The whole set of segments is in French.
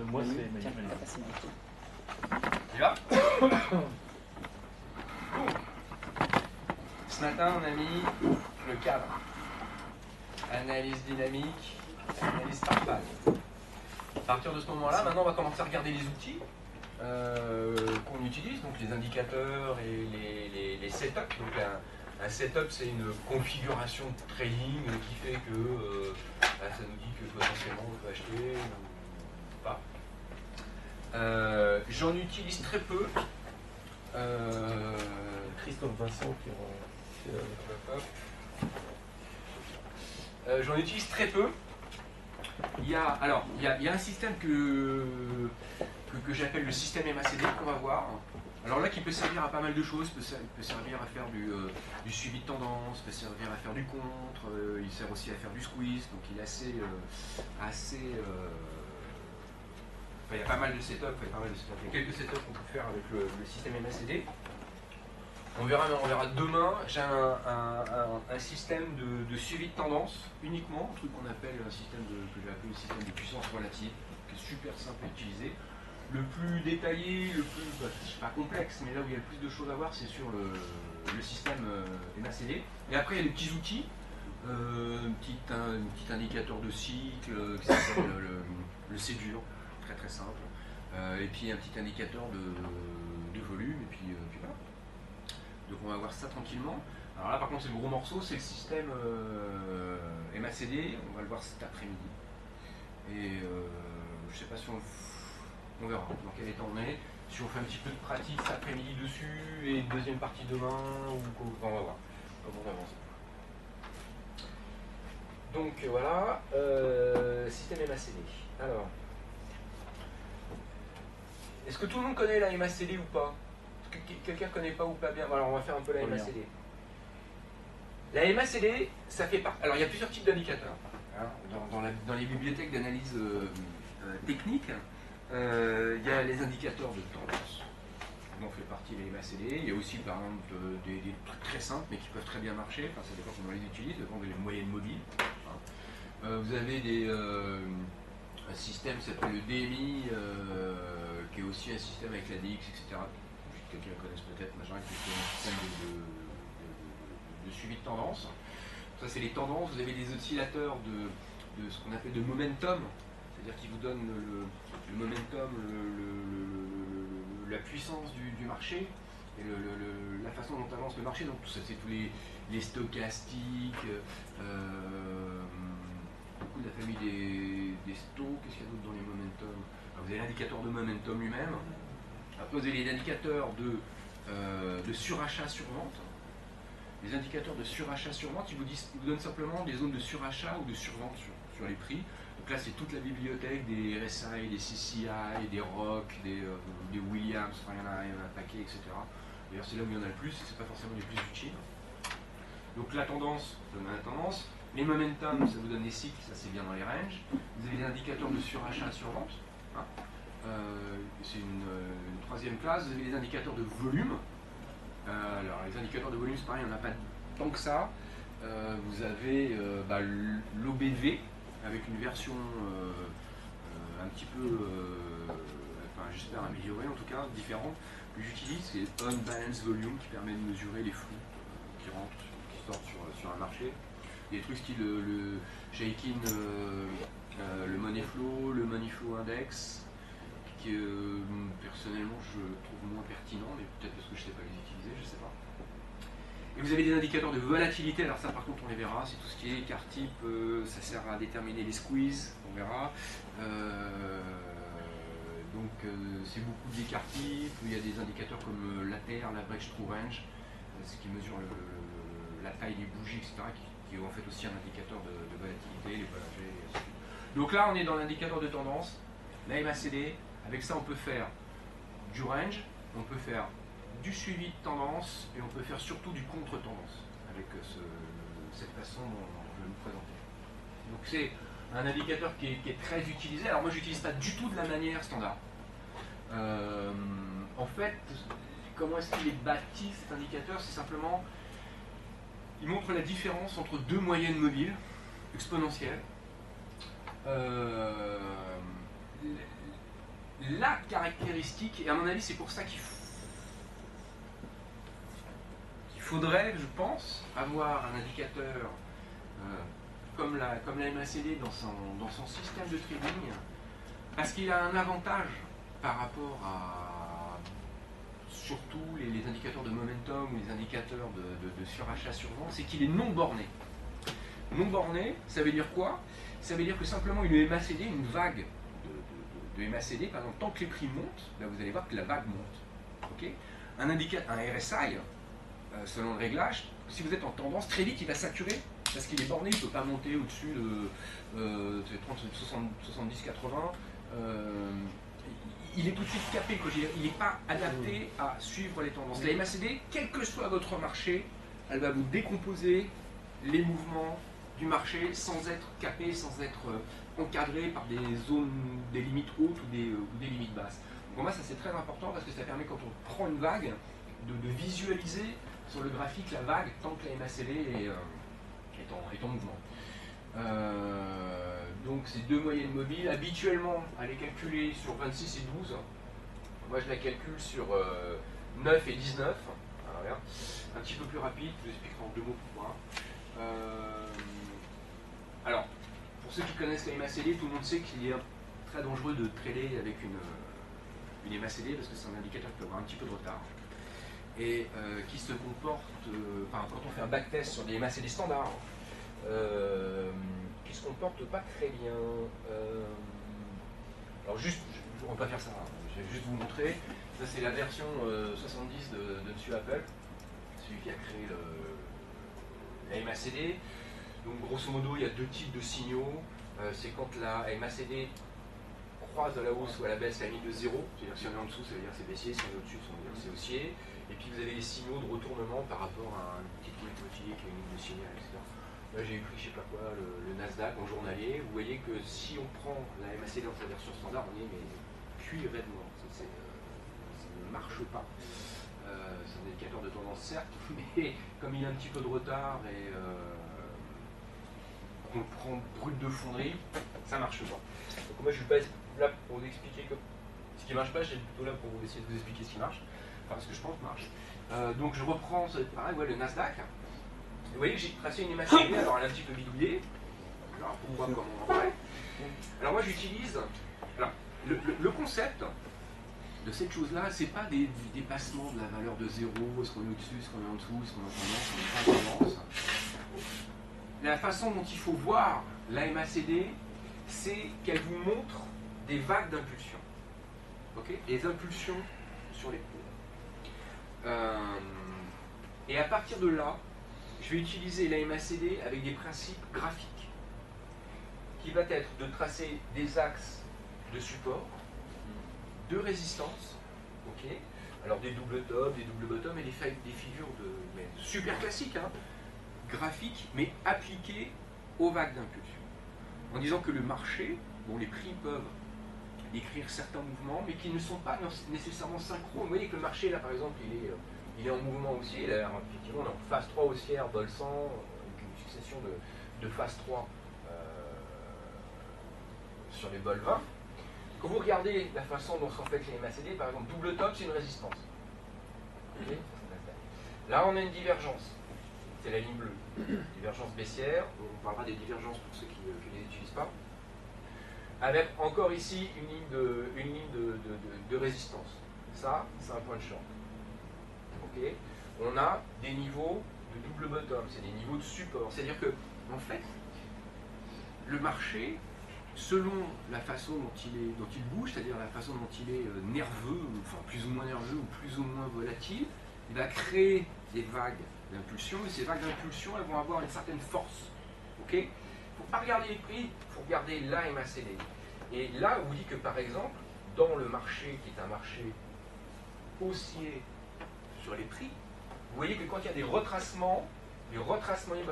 Moi, c'est Tiens, Manu. t'as passé mon tour. Tu vas? Ce matin, on a mis le cadre. Analyse dynamique, analyse par phase. À partir de ce moment-là, maintenant, on va commencer à regarder les outils qu'on utilise, donc les indicateurs et les setups. Donc un setup, c'est une configuration de trading qui fait que ça nous dit que potentiellement on peut acheter ou pas. J'en utilise très peu. Christophe Vincent qui J'en utilise très peu. Il y a un système que j'appelle le système MACD qu'on va voir. Alors là, qui peut servir à pas mal de choses, peut servir à faire du suivi de tendance, peut servir à faire du contre, il sert aussi à faire du squeeze, donc il est assez enfin, il y a pas mal de setups, il y a quelques setups qu'on peut faire avec le système MACD. On verra demain, j'ai un système de suivi de tendance uniquement, un truc qu'on appelle un système que j'ai appelé le système de puissance relative, qui est super simple à utiliser. Le plus détaillé, le plus, pas complexe, mais là où il y a le plus de choses à voir, c'est sur le système MACD. Et après, il y a des petits outils, un petit indicateur de cycle qui s'appelle le CEDUR, très très simple. Et puis un petit indicateur de volume, et puis voilà. Donc on va voir ça tranquillement. Alors là par contre c'est le gros morceau, c'est le système MACD, on va le voir cet après-midi. Et je sais pas si on verra dans quel état on est. Si on fait un petit peu de pratique cet après-midi dessus et une deuxième partie demain, ou on va voir comment on avance. Donc voilà, système MACD. Alors, est-ce que tout le monde connaît la MACD ou pas? Quelqu'un ne connaît pas ou pas bien? Alors on va faire un peu la MACD. La MACD, ça fait partie. Alors il y a plusieurs types d'indicateurs. Hein. Dans les bibliothèques d'analyse technique, il y a les indicateurs de tendance. On en fait partie les MACD. Il y a aussi par exemple des trucs très simples mais qui peuvent très bien marcher. Enfin, ça dépend comment on les utilise, ça dépend des moyennes mobiles. Hein. Vous avez un système qui s'appelle le DMI, qui est aussi un système avec la DX, etc. Quelqu'un connaisse peut-être, qui est un système de suivi de tendance. Ça, c'est les tendances. Vous avez des oscillateurs de ce qu'on appelle de momentum, c'est-à-dire qui vous donnent le momentum, la puissance du marché et la façon dont avance le marché. Donc tout ça, c'est tous les stochastiques, beaucoup de la famille des stochs. Qu'est-ce qu'il y a d'autre dans les momentum? Vous avez l'indicateur de momentum lui-même. Après, vous avez les indicateurs de surachat-survente. Les indicateurs de surachat-survente, ils vous donnent simplement des zones de surachat ou de survente sur les prix. Donc là, c'est toute la bibliothèque des RSI, des CCI, des ROC, des Williams, enfin, il y en a un paquet, etc. D'ailleurs, c'est là où il y en a le plus, c'est pas forcément les plus utiles. Donc la tendance, ça donne la tendance. Les momentum, ça vous donne les cycles, ça c'est bien dans les ranges. Vous avez des indicateurs de surachat-survente. Hein. C'est une troisième classe. Vous avez les indicateurs de volume. Alors les indicateurs de volume, c'est pareil, il n'y en a pas tant que ça. Vous avez l'OBV avec une version un petit peu, enfin j'espère améliorée en tout cas, différente, que j'utilise, c'est Unbalanced Volume qui permet de mesurer les flux qui rentrent, qui sortent sur un marché. Des trucs style le Shakin, le Money Flow, le Money Flow Index, que personnellement je trouve moins pertinent, mais peut-être parce que je ne sais pas les utiliser, je ne sais pas. Et vous avez des indicateurs de volatilité, alors ça par contre on les verra, c'est tout ce qui est écart type, ça sert à déterminer les squeezes, on verra. C'est beaucoup d'écart type, il y a des indicateurs comme l'ATR, l'average true range, ce qui mesure la taille des bougies, etc., qui est en fait aussi un indicateur de volatilité, les Bollinger, et ainsi de suite. Donc là on est dans l'indicateur de tendance, la MACD. Avec ça, on peut faire du range, on peut faire du suivi de tendance et on peut faire surtout du contre-tendance avec cette façon dont je vais vous présenter. Donc c'est un indicateur qui est très utilisé. Alors moi, je n'utilise pas du tout de la manière standard. En fait, comment est-ce qu'il est bâti cet indicateur? C'est simplement, il montre la différence entre deux moyennes mobiles exponentielles. caractéristique, et à mon avis, c'est pour ça qu'il faudrait, je pense, avoir un indicateur comme la MACD dans son système de trading, parce qu'il a un avantage par rapport à surtout les indicateurs de momentum ou les indicateurs de surachat survente, c'est qu'il est non borné. Non borné, ça veut dire quoi? Ça veut dire que simplement une MACD, une vague de MACD, par exemple, tant que les prix montent, là vous allez voir que la vague monte. Okay, un RSI, selon le réglage, si vous êtes en tendance, très vite il va saturer parce qu'il est borné, il ne peut pas monter au-dessus de 70, 80. Il est tout de suite capé, il n'est pas adapté à suivre les tendances. La MACD, quel que soit votre marché, elle va vous décomposer les mouvements du marché sans être capé, sans être encadré par des zones, des limites hautes ou des limites basses. Pour moi, ça c'est très important parce que ça permet, quand on prend une vague, de visualiser sur le graphique la vague tant que la MACD est en mouvement. Donc ces deux moyennes mobiles, habituellement, à les calculer sur 26 et 12. Moi je la calcule sur 9 et 19. Alors, regarde. Un petit peu plus rapide, je vous expliquerai en 2 mots pourquoi. Alors, pour ceux qui connaissent la MACD, tout le monde sait qu'il est très dangereux de trader avec une MACD parce que c'est un indicateur qui peut avoir un petit peu de retard et qui se comporte, quand on fait un backtest sur des MACD standards, qui se comporte pas très bien. Alors juste, on va pas faire ça, hein. Je vais juste vous montrer. Ça c'est la version 70 de Monsieur Apple, celui qui a créé la MACD. Donc grosso modo, il y a 2 types de signaux. C'est quand la MACD croise à la hausse ou à la baisse la ligne de 0. C'est-à-dire si on est en dessous, ça veut dire c'est baissier, si on est au-dessus, ça veut dire c'est haussier. Et puis vous avez les signaux de retournement par rapport à une petite ligne motivée qui est une ligne de signal, etc. Là j'ai pris, je sais pas quoi, le Nasdaq en journalier. Vous voyez que si on prend la MACD dans sa version standard, on est mais cuit raidement. Ça ne marche pas. C'est un indicateur de tendance certes, mais comme il a un petit peu de retard et qu'on le prend brut de fonderie, ça marche pas. Donc moi je suis pas là pour vous expliquer ce qui marche pas, je suis plutôt là pour essayer de vous expliquer ce qui marche, enfin ce que je pense marche. Donc je reprends, pareil, ouais, le Nasdaq. Vous voyez que j'ai tracé une MACD, alors elle est un petit peu bidouillée. Alors pourquoi, comment, après. Alors moi j'utilise, alors le concept de cette chose-là, c'est pas des dépassements de la valeur de 0, est-ce qu'on est au-dessus, est-ce qu'on est en dessous, est-ce qu'on est en tendance, est-ce qu'on est pas en tendance. La façon dont il faut voir la MACD, c'est qu'elle vous montre des vagues d'impulsion. Okay, des impulsions sur les cours. Et à partir de là, je vais utiliser la MACD avec des principes graphiques, qui va être de tracer des axes de support, de résistance, okay, alors des doubles tops, des doubles bottoms et des figures super classiques, hein, graphiques, mais appliquées aux vagues d'impulsion. En disant que le marché, bon, les prix peuvent décrire certains mouvements, mais qui ne sont pas nécessairement synchrones. Vous voyez que le marché, là, par exemple, il est en mouvement haussier. Là, effectivement, on est en phase 3 haussière, bol 100, avec une succession de phase 3 sur les bols 20. Quand vous regardez la façon dont sont faites les MACD, par exemple, double top, c'est une résistance. Okay, là, on a une divergence. C'est la ligne bleue. Divergence baissière. On parlera des divergences pour ceux qui ne les utilisent pas. Avec encore ici une ligne de résistance. Ça, c'est un point de short. Okay. On a des niveaux de double bottom, c'est des niveaux de support. C'est-à-dire que, en fait, le marché, selon la façon dont il bouge, c'est-à-dire la façon dont il est nerveux, enfin plus ou moins nerveux ou plus ou moins volatile, il va créer des vagues d'impulsion, et ces vagues d'impulsion, elles vont avoir une certaine force. Okay. Il ne faut pas regarder les prix, il faut regarder la MACD. Et là, on vous dit que par exemple, dans le marché qui est un marché haussier sur les prix, vous voyez que quand il y a des retracements, les retracements ils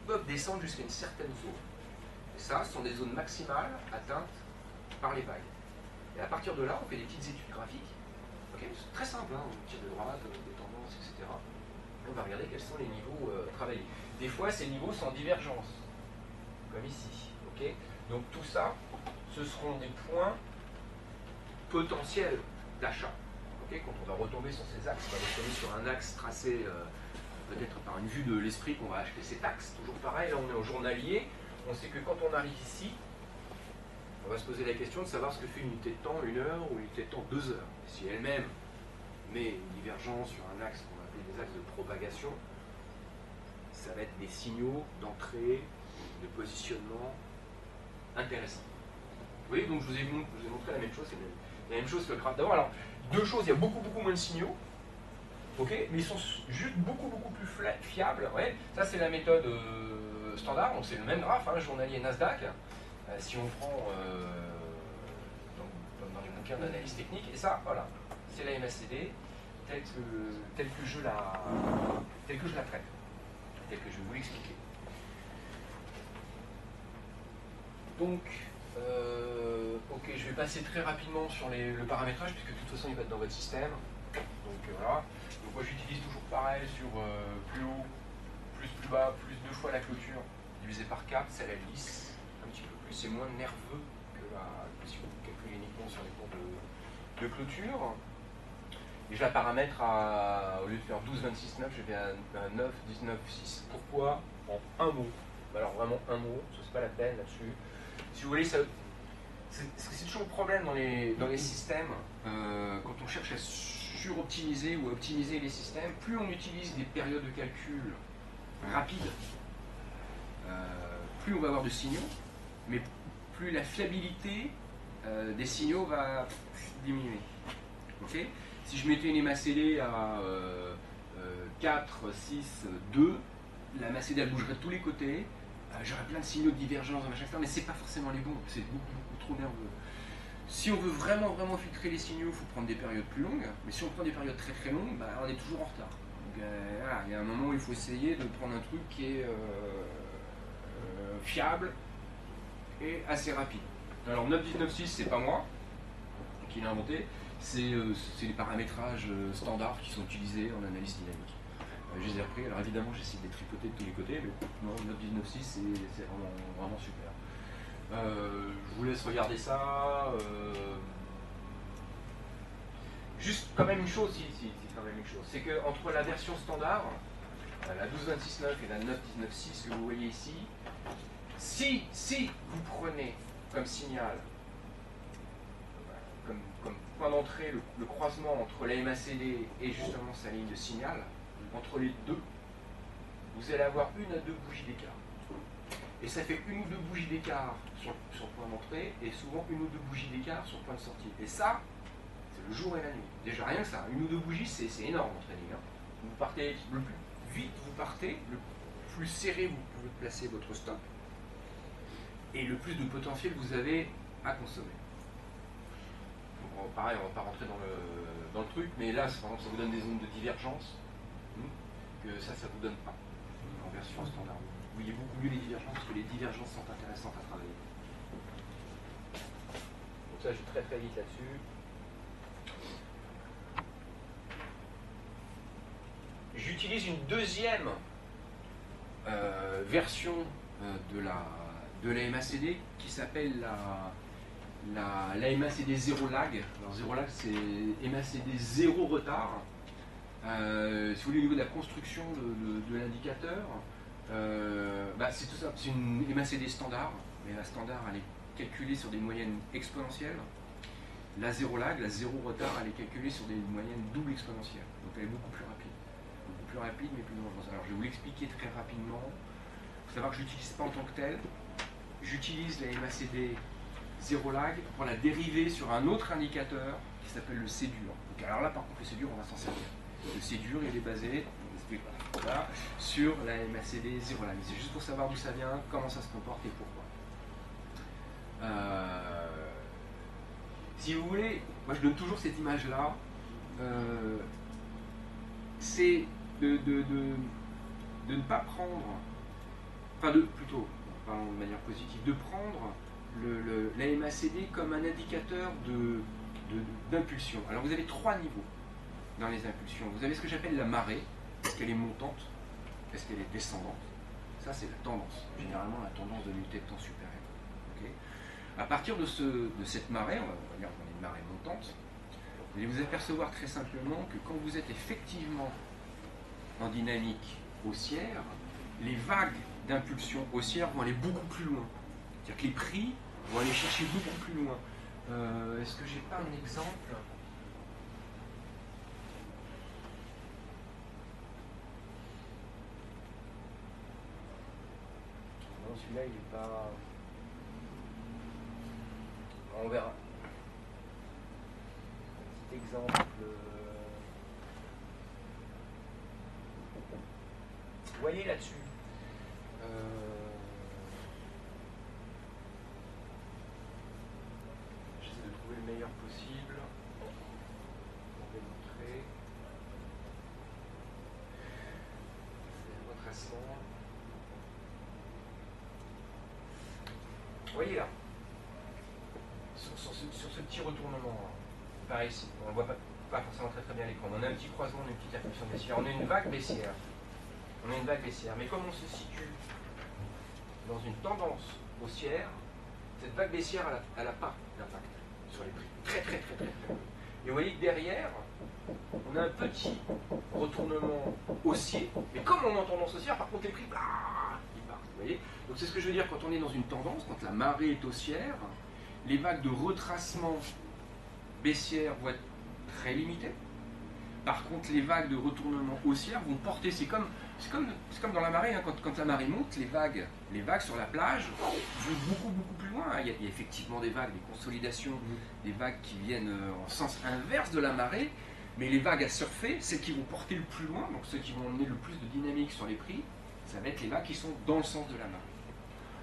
peuvent descendre jusqu'à une certaine zone. Et ça, ce sont des zones maximales atteintes par les vagues. Et à partir de là, on fait des petites études graphiques. Okay, c'est très simple, hein, on tire de droite, des tendances, etc. On va regarder quels sont les niveaux travaillés. Des fois, ces niveaux sont en divergence, comme ici. Okay, donc tout ça, ce seront des points potentiel d'achat. Okay, quand on va retomber sur ces axes, on va retomber sur un axe tracé peut-être par une vue de l'esprit qu'on va acheter cet axe. Toujours pareil, là on est au journalier, on sait que quand on arrive ici, on va se poser la question de savoir ce que fait une unité de temps, 1 heure ou une unité de temps, 2 heures. Et si elle-même met une divergence sur un axe qu'on va appeler des axes de propagation, ça va être des signaux d'entrée, de positionnement intéressants. Vous voyez, donc je vous ai montré la même chose, c'est la même chose que le graphe d'avant. Alors, deux choses, il y a beaucoup moins de signaux, okay, mais ils sont juste beaucoup plus fiables. Ouais. Ça, c'est la méthode standard, donc c'est le même graphe, hein, journalier Nasdaq. Si on prend dans les bouquins d'analyse technique, et ça, voilà, c'est la MACD telle que je la traite, telle que je vais vous l'expliquer. Donc, ok, je vais passer très rapidement sur le paramétrage, puisque de toute façon il va être dans votre système. Donc voilà. Donc moi j'utilise toujours pareil sur plus haut, plus bas, plus 2 fois la clôture, divisé par 4, c'est la lisse, un petit peu plus, c'est moins nerveux que si vous calculez uniquement sur les cours de clôture. Et je la paramètre au lieu de faire 12, 26, 9, je vais à 9, 19, 6. Pourquoi? En un mot. Alors vraiment un mot, ça c'est pas la peine là-dessus. Si vous voulez, c'est toujours le problème dans les systèmes, quand on cherche à suroptimiser ou à optimiser les systèmes, plus on utilise des périodes de calcul rapides, plus on va avoir de signaux, mais plus la fiabilité des signaux va diminuer. Okay, si je mettais une MACD à 4, 6, 2, la MACD elle bougerait de tous les côtés. J'aurais plein de signaux de divergence dans machin, mais c'est pas forcément les bons, c'est beaucoup trop nerveux. Si on veut vraiment filtrer les signaux, il faut prendre des périodes plus longues, mais si on prend des périodes très longues, bah, on est toujours en retard. Donc, voilà, il y a un moment où il faut essayer de prendre un truc qui est fiable et assez rapide. Alors 9.19.6, c'est pas moi qui l'ai inventé, c'est les paramétrages standards qui sont utilisés en analyse dynamique. Je les ai repris, alors évidemment j'essaie de les tripoter de tous les côtés, mais non, 9.19.6 c'est vraiment super. Je vous laisse regarder ça. Juste quand même une chose, quand même une chose, c'est qu'entre la version standard, la 12.26.9 et la 9.19.6 que vous voyez ici, si vous prenez comme signal, comme point d'entrée, le croisement entre la MACD et justement sa ligne de signal, entre les deux, vous allez avoir 1 à 2 bougies d'écart. Et ça fait 1 ou 2 bougies d'écart sur point d'entrée et souvent 1 ou 2 bougies d'écart sur point de sortie. Et ça, c'est le jour et la nuit. Déjà rien que ça, 1 ou 2 bougies, c'est énorme en trading. Hein. Vous partez, le plus vite vous partez, le plus serré vous pouvez placer votre stop et le plus de potentiel vous avez à consommer. Donc, pareil, on ne va pas rentrer dans le truc, mais là, par exemple, ça vous donne des zones de divergence. Que ça vous donne pas en version standard. Vous voyez beaucoup mieux les divergences parce que les divergences sont intéressantes à travailler. Donc ça, je vais très vite là-dessus. J'utilise une deuxième version de la MACD qui s'appelle la MACD 0 lag. Alors 0 lag, c'est MACD 0 retard. Si vous voulez, au niveau de la construction de l'indicateur, c'est tout ça, c'est une MACD standard, mais la standard elle est calculée sur des moyennes exponentielles. La 0 lag, la 0 retard, elle est calculée sur des moyennes double exponentielles. Donc elle est beaucoup plus rapide. Beaucoup plus rapide, mais plus dangereuse. Alors je vais vous l'expliquer très rapidement. Il faut savoir que je ne l'utilise pas en tant que tel. J'utilise la MACD 0 lag pour la dériver sur un autre indicateur qui s'appelle le C-dur. Donc alors là, par contre, le C-dur, on va s'en servir. Le C-dur, il est basé là, sur la MACD 0 lag. C'est juste pour savoir d'où ça vient, comment ça se comporte et pourquoi. Si vous voulez, moi je donne toujours cette image-là. C'est de ne pas prendre, enfin plutôt, parlons de manière positive, de prendre la MACD comme un indicateur d'impulsion. Alors vous avez 3 niveaux dans les impulsions. Vous avez ce que j'appelle la marée. Est-ce qu'elle est montante? Est-ce qu'elle est descendante? Ça, c'est la tendance. Généralement, la tendance de l'unité de temps supérieure. Okay. À partir de cette marée, on va dire qu'on est une marée montante, vous allez vous apercevoir très simplement que quand vous êtes effectivement en dynamique haussière, les vagues d'impulsion haussière vont aller beaucoup plus loin. C'est-à-dire que les prix vont aller chercher beaucoup plus loin. Est-ce que j'ai pas un exemple? Non, celui-là, il n'est pas... On verra. Un petit exemple. Vous voyez là-dessus. J'essaie de trouver le meilleur possible. On va montrer. C'est le retracement. Vous voyez là, sur ce petit retournement, par ici, on ne voit pas forcément très bien l'écran. On a un petit croisement, une petite impulsion baissière. On a une vague baissière. Mais comme on se situe dans une tendance haussière, cette vague baissière, elle n'a pas d'impact sur les prix. Très peu. Et vous voyez que derrière, on a un petit retournement haussier, mais comme on est en tendance haussière, par contre les prix, ils partent. Vous voyez? Donc c'est ce que je veux dire, quand on est dans une tendance, quand la marée est haussière, les vagues de retracement baissière vont être très limitées. Par contre, les vagues de retournement haussière vont porter, c'est comme dans la marée, hein, quand la marée monte, les vagues sur la plage vont beaucoup plus loin. Il y a effectivement des vagues, des consolidations, des vagues qui viennent en sens inverse de la marée, mais les vagues à surfer, celles qui vont porter le plus loin, donc ceux qui vont emmener le plus de dynamique sur les prix, ça va être les vagues qui sont dans le sens de la marée.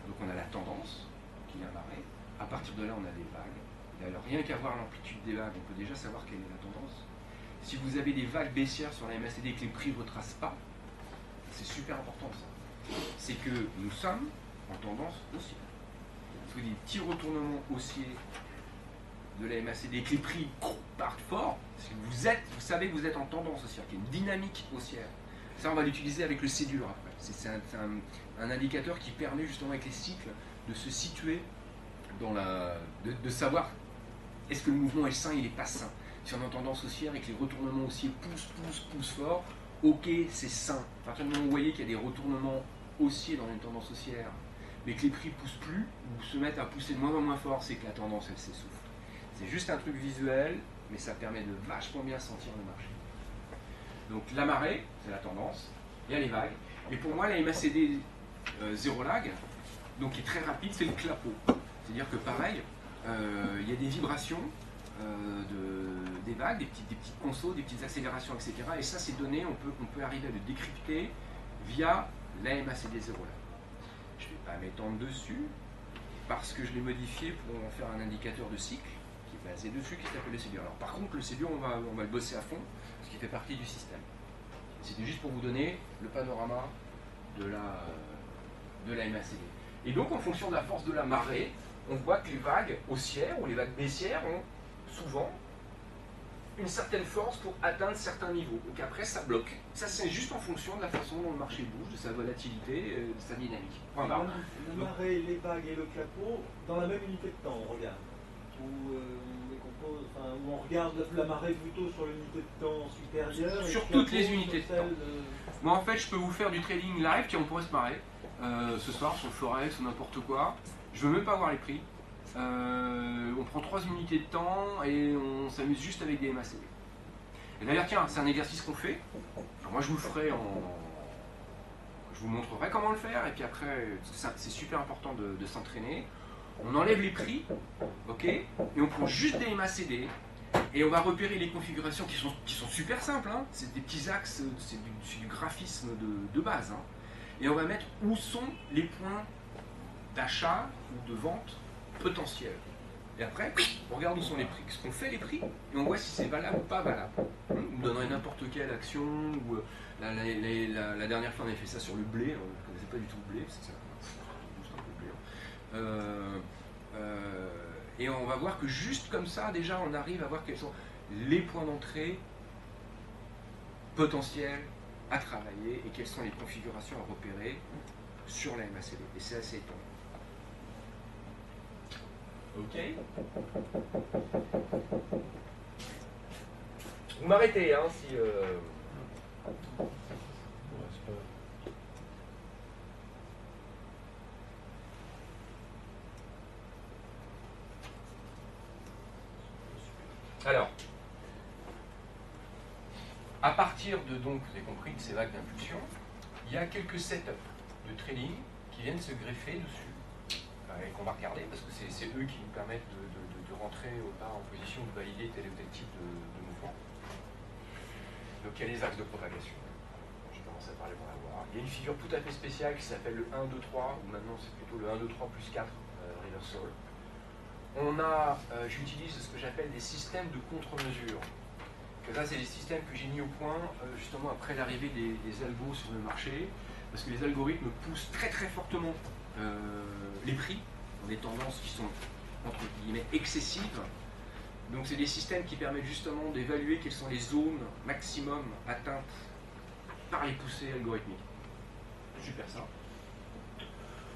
Donc on a la tendance, qui est la marée, à partir de là on a des vagues, et alors rien qu'à voir l'amplitude des vagues, on peut déjà savoir quelle est la tendance. Si vous avez des vagues baissières sur la MACD et que les prix ne retracent pas, c'est super important ça. C'est que nous sommes en tendance haussière. Si vous avez des petits retournements haussiers de la MACD et que les prix partent fort, vous savez que vous êtes en tendance haussière, qu'il y a une dynamique haussière. Ça, on va l'utiliser avec le cédure après. C'est un indicateur qui permet justement avec les cycles de se situer dans de savoir est-ce que le mouvement est sain, il n'est pas sain. Si on est en tendance haussière et que les retournements haussiers poussent fort, ok, c'est sain. À partir du moment où vous voyez qu'il y a des retournements haussiers dans une tendance haussière, mais que les prix poussent plus, ou se mettent à pousser de moins en moins fort, c'est que la tendance, elle s'essouffle. C'est juste un truc visuel, mais ça permet de vachement bien sentir le marché. Donc la marée, c'est la tendance, il y a les vagues, et pour moi la MACD zéro lag, donc qui est très rapide, c'est le clapot. C'est-à-dire que pareil, il y a des vibrations, des vagues, des petites consos, des petites accélérations, etc. Et ça, ces données, on peut arriver à le décrypter via la MACD 0 lag. Je ne vais pas m'étendre dessus, parce que je l'ai modifié pour en faire un indicateur de cycle, qui est basé dessus, qui s'appelle le cédure. Alors par contre, le cédure, on va le bosser à fond, parce qu'il fait partie du système. C'était juste pour vous donner le panorama de la MACD. Et donc, en fonction de la force de la marée, on voit que les vagues haussières ou les vagues baissières ont souvent une certaine force pour atteindre certains niveaux. Donc après, ça bloque. Ça, c'est juste en fonction de la façon dont le marché bouge, de sa volatilité, de sa dynamique. La marée, les vagues et le clapot, dans la même unité de temps, on regarde. Où on regarde la marée plutôt sur l'unité de temps supérieure. Sur toutes les unités de temps. Moi, en fait, je peux vous faire du trading live, qui on pourrait se marrer, ce soir, sur le Forex ou n'importe quoi. Je veux même pas voir les prix. On prend 3 unités de temps et on s'amuse juste avec des MACD. Et d'ailleurs, tiens, c'est un exercice qu'on fait. Enfin, moi, je vous le ferai je vous montrerai comment le faire. Et puis après, c'est super important de s'entraîner. On enlève les prix, ok, et on prend juste des MACD. Et on va repérer les configurations qui sont super simples. Hein. C'est des petits axes, c'est du graphisme de base. Hein. Et on va mettre où sont les points d'achat ou de vente potentiels. Et après, on regarde où sont les prix. Qu'est-ce qu'on fait les prix? Et on voit si c'est valable ou pas valable. On vous donnerait n'importe quelle action. Ou, la dernière fois, on avait fait ça sur le blé. Je ne connaissais pas du tout le blé. C'est juste un peu blé. Et on va voir que juste comme ça, déjà, on arrive à voir quels sont les points d'entrée potentiels à travailler et quelles sont les configurations à repérer sur la MACD. Et c'est assez étonnant. Ok. Vous m'arrêtez, hein, si... Alors, à partir de, donc, vous avez compris, de ces vagues d'impulsion, il y a quelques setups de trading qui viennent se greffer dessus, et qu'on va regarder, parce que c'est eux qui nous permettent de rentrer au pas en position de valider tel ou tel type de mouvement. Donc il y a les axes de propagation. Je commence à parler pour la voir. Il y a une figure tout à fait spéciale qui s'appelle le 1, 2, 3, ou maintenant c'est plutôt le 1, 2, 3 plus 4 reversal. On a, j'utilise ce que j'appelle des systèmes de contre-mesure. Ça, c'est des systèmes que j'ai mis au point justement après l'arrivée des algos sur le marché, parce que les algorithmes poussent très très fortement les prix dans des tendances qui sont entre guillemets excessives. Donc c'est des systèmes qui permettent justement d'évaluer quelles sont les zones maximum atteintes par les poussées algorithmiques. Super simple.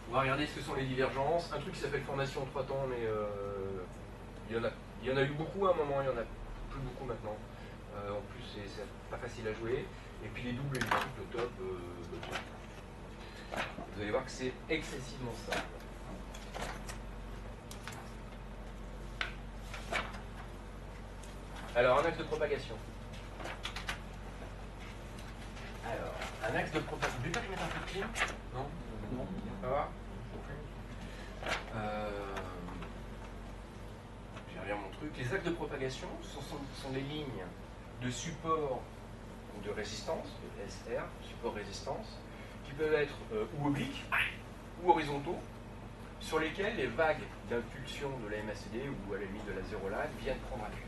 On va regarder ce que sont les divergences. Un truc qui s'appelle formation en 3 temps, mais il y en a eu beaucoup à un moment, il n'y en a plus beaucoup maintenant. En plus, c'est pas facile à jouer. Et puis les doubles et les triples top, vous allez voir que c'est excessivement simple. Alors, un axe de propagation. Alors, un axe de propagation. Vous voulez pas que je mette un peu de clim? Non? Non. Ça va? Je vais relire mon truc. Les axes de propagation sont des lignes de support ou de résistance, de SR, support-résistance, qui peuvent être ou obliques ou horizontaux, sur lesquels les vagues d'impulsion de la MACD ou à la limite de la zéro lag viennent prendre appui.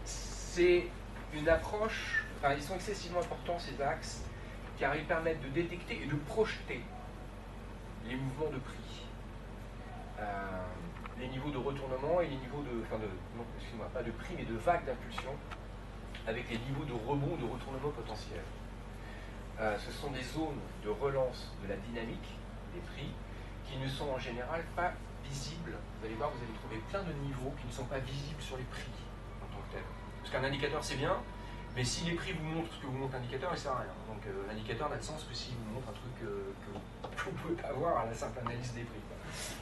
C'est une approche, enfin ils sont excessivement importants ces axes, car ils permettent de détecter et de projeter les mouvements de prix, les niveaux de retournement et les niveaux de, non, excuse-moi, pas de prix mais de vagues d'impulsion, avec les niveaux de rebond ou de retournement potentiel. Ce sont des zones de relance de la dynamique des prix qui ne sont en général pas visibles. Vous allez voir, vous allez trouver plein de niveaux qui ne sont pas visibles sur les prix en tant que tel. Parce qu'un indicateur c'est bien, mais si les prix vous montrent ce que vous montre l'indicateur, il ne sert à rien. Donc l'indicateur n'a de sens que s'il vous montre un truc que vous ne pouvez pas voir à la simple analyse des prix.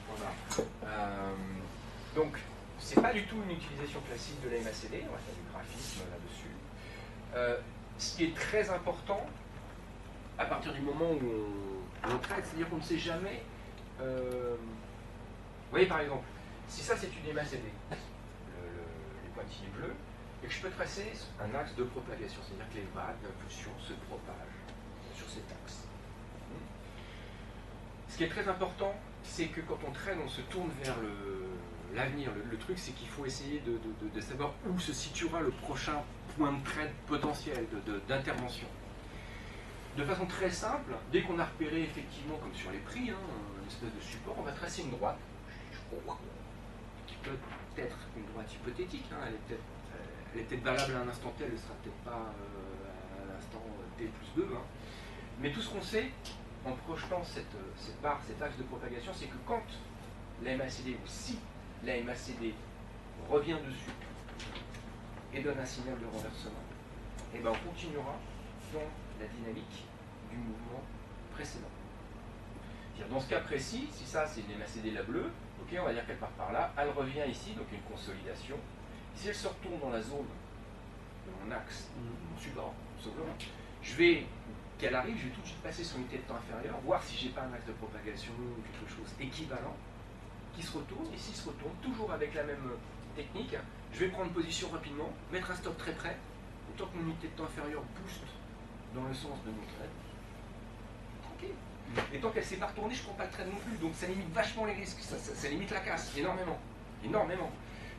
Voilà. Donc, c'est pas du tout une utilisation classique de la MACD, on va faire du graphisme là-dessus. Ce qui est très important, à partir du moment où on traite, c'est-à-dire qu'on ne sait jamais... vous voyez par exemple, si ça c'est une MACD, les pointillés bleus, et que je peux tracer un axe de propagation, c'est-à-dire que les vagues d'impulsion se propagent sur cet axe. Ce qui est très important, c'est que quand on traîne, on se tourne vers l'avenir. Le truc, c'est qu'il faut essayer de savoir où se situera le prochain point de trade potentiel, d'intervention. De façon très simple, dès qu'on a repéré effectivement, comme sur les prix, une espèce de support, on va tracer une droite, qui peut être une droite hypothétique, elle est peut-être valable à un instant T, elle ne sera peut-être pas à l'instant T plus 2, mais tout ce qu'on sait, en projetant cette barre, cet axe de propagation, c'est que quand la MACD, ou si la MACD revient dessus et donne un signal de renversement, et ben on continuera dans la dynamique du mouvement précédent. Dans ce cas précis, si ça c'est une MACD la bleue, ok, on va dire qu'elle part par là, elle revient ici, donc une consolidation. Si elle se retourne dans la zone de mon axe, mon support, simplement, qu'elle arrive, je vais tout de suite passer sur une unité de temps inférieure, voir si j'ai pas un axe de propagation ou quelque chose équivalent qui se retourne, et s'il se retourne, toujours avec la même technique, je vais prendre position rapidement, mettre un stop très près, autant que mon unité de temps inférieure booste dans le sens de mon trade. Tranquille. Et tant qu'elle ne s'est pas retournée, je ne prends pas de trade non plus, donc ça limite vachement les risques, ça limite la casse, énormément. Énormément.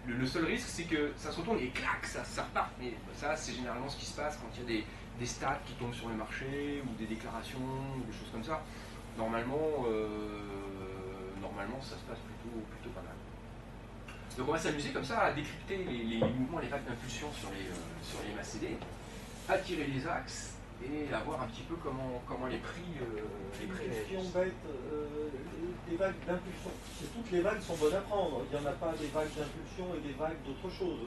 Le seul risque, c'est que ça se retourne et clac, ça repart. Mais ça, c'est généralement ce qui se passe quand il y a des stats qui tombent sur le marché, ou des déclarations, ou des choses comme ça. Normalement, ça se passe plutôt pas mal. Donc on va s'amuser comme ça à décrypter les mouvements, les vagues d'impulsion sur les MACD, attirer les axes et à voir un petit peu comment les prix Question bête, des vagues d'impulsion. Toutes les vagues sont bonnes à prendre. Il n'y en a pas des vagues d'impulsion et des vagues d'autre chose.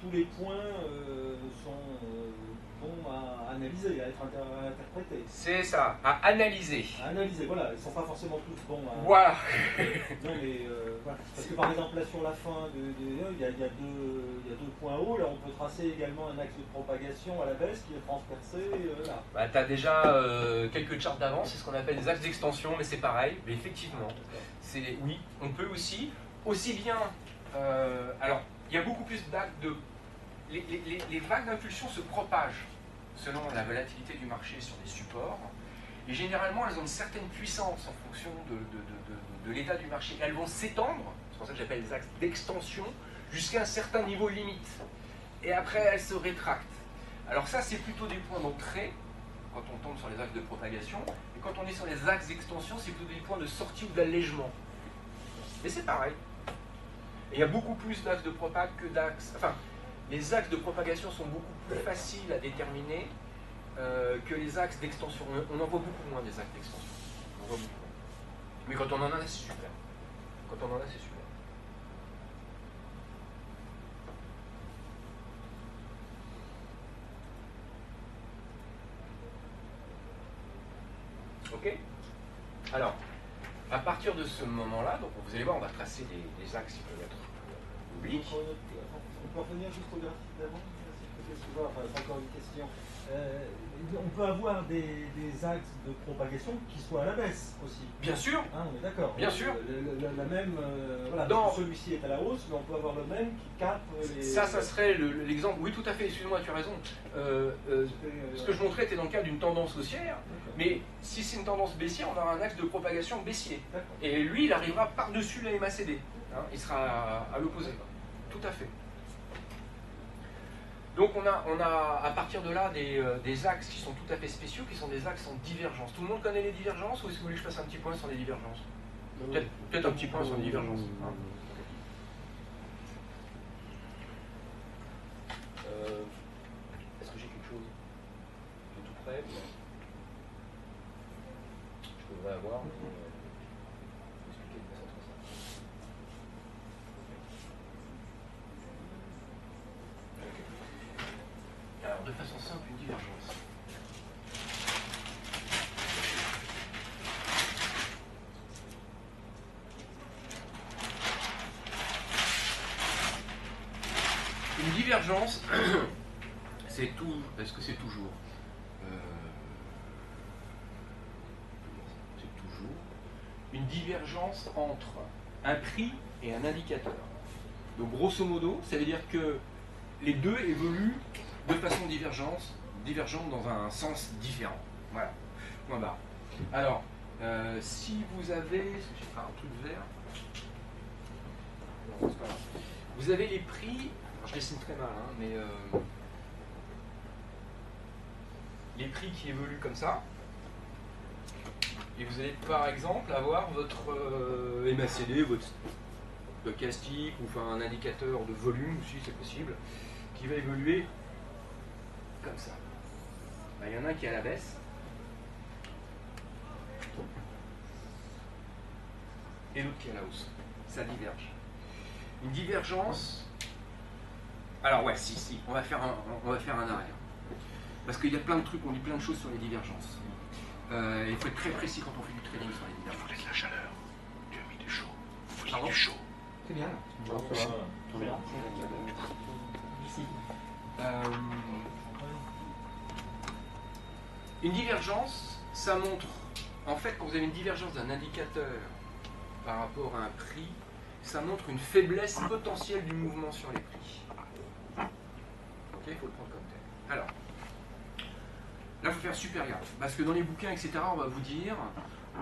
Tous les points sont bons à analyser, à être interprétés. C'est ça, à analyser. À analyser, voilà. Ils ne sont pas forcément tous bons à... Voilà. Non, mais voilà. Parce que par exemple, là sur la fin, il y a deux points hauts. Là, on peut tracer également un axe de propagation à la baisse qui est transpercé là. Bah, tu as déjà quelques charts d'avance, c'est ce qu'on appelle des axes d'extension, mais c'est pareil. Mais effectivement, oui, on peut aussi bien... alors, il y a beaucoup plus d'actes de... Les vagues d'impulsion se propagent selon la volatilité du marché sur des supports. Et généralement, elles ont une certaine puissance en fonction de l'état du marché. Elles vont s'étendre, c'est pour ça que j'appelle les axes d'extension, jusqu'à un certain niveau limite. Et après, elles se rétractent. Alors ça, c'est plutôt des points d'entrée, quand on tombe sur les axes de propagation. Et quand on est sur les axes d'extension, c'est plutôt des points de sortie ou d'allègement. Mais c'est pareil. Et il y a beaucoup plus d'axes de propag que d'axes... Enfin, les axes de propagation sont beaucoup plus faciles à déterminer que les axes d'extension. On en voit beaucoup moins des axes d'extension. On en voit beaucoup moins. Mais quand on en a, c'est super. Quand on en a, c'est super. Ok? Alors, à partir de ce moment-là, donc vous allez voir, on va tracer des axes qui peuvent être obliques. On peut revenir juste au graphique d'avant, c'est encore une question. On peut avoir des axes de propagation qui soient à la baisse aussi. Bien sûr. Hein, on est d'accord. Bien sûr. La même, voilà, celui-ci est à la hausse, mais on peut avoir le même qui capte les... Ça serait l'exemple. Oui, tout à fait, excuse-moi, tu as raison. Ce que je montrais était dans le cas d'une tendance haussière, mais si c'est une tendance baissière, on aura un axe de propagation baissier. Et lui, il arrivera par-dessus la MACD. Hein, il sera à l'opposé. Tout à fait. Donc on a à partir de là des axes qui sont tout à fait spéciaux, qui sont des axes en divergence. Tout le monde connaît les divergences, ou est-ce que vous voulez que je fasse un petit point sur les divergences? Peut-être un petit point sur les divergences. Hein. Est-ce que j'ai quelque chose de tout près? Je devrais avoir, mais je vais expliquer de façon très simple. Alors, de façon simple, une divergence. Une divergence, c'est tout. Est-ce que c'est toujours c'est toujours une divergence entre un prix et un indicateur. Donc, grosso modo, ça veut dire que les deux évoluent de façon divergente dans un sens différent. Voilà. Point barre. Alors, si vous avez... J'ai pas un truc vert. Non, c'est pas grave. Vous avez les prix... Alors, je dessine très mal, hein, mais... les prix qui évoluent comme ça. Et vous allez par exemple avoir votre MACD, votre stochastique, ou enfin un indicateur de volume aussi, c'est possible, qui va évoluer comme ça. Ben, il y en a un qui est à la baisse. Et l'autre qui est à la hausse. Ça diverge. Une divergence... Alors ouais, si, on va faire un arrêt. Parce qu'il y a plein de trucs, on dit plein de choses sur les divergences. Il faut être très précis quand on fait du trading sur les divergences. Vous voulez de la chaleur? Tu as mis du chaud. Vous Pardon? voulez du chaud? C'est bien. Très bien. Une divergence, ça montre, en fait, quand vous avez une divergence d'un indicateur par rapport à un prix, ça montre une faiblesse potentielle du mouvement sur les prix. Ok, il faut le prendre comme tel. Alors, là, il faut faire super gaffe, parce que dans les bouquins, etc., on va vous dire,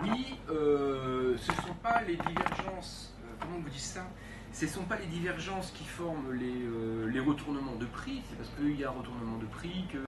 oui, ce ne sont pas les divergences, comment on vous dit ça? Ce ne sont pas les divergences qui forment les retournements de prix, c'est parce qu'il y a un retournement de prix que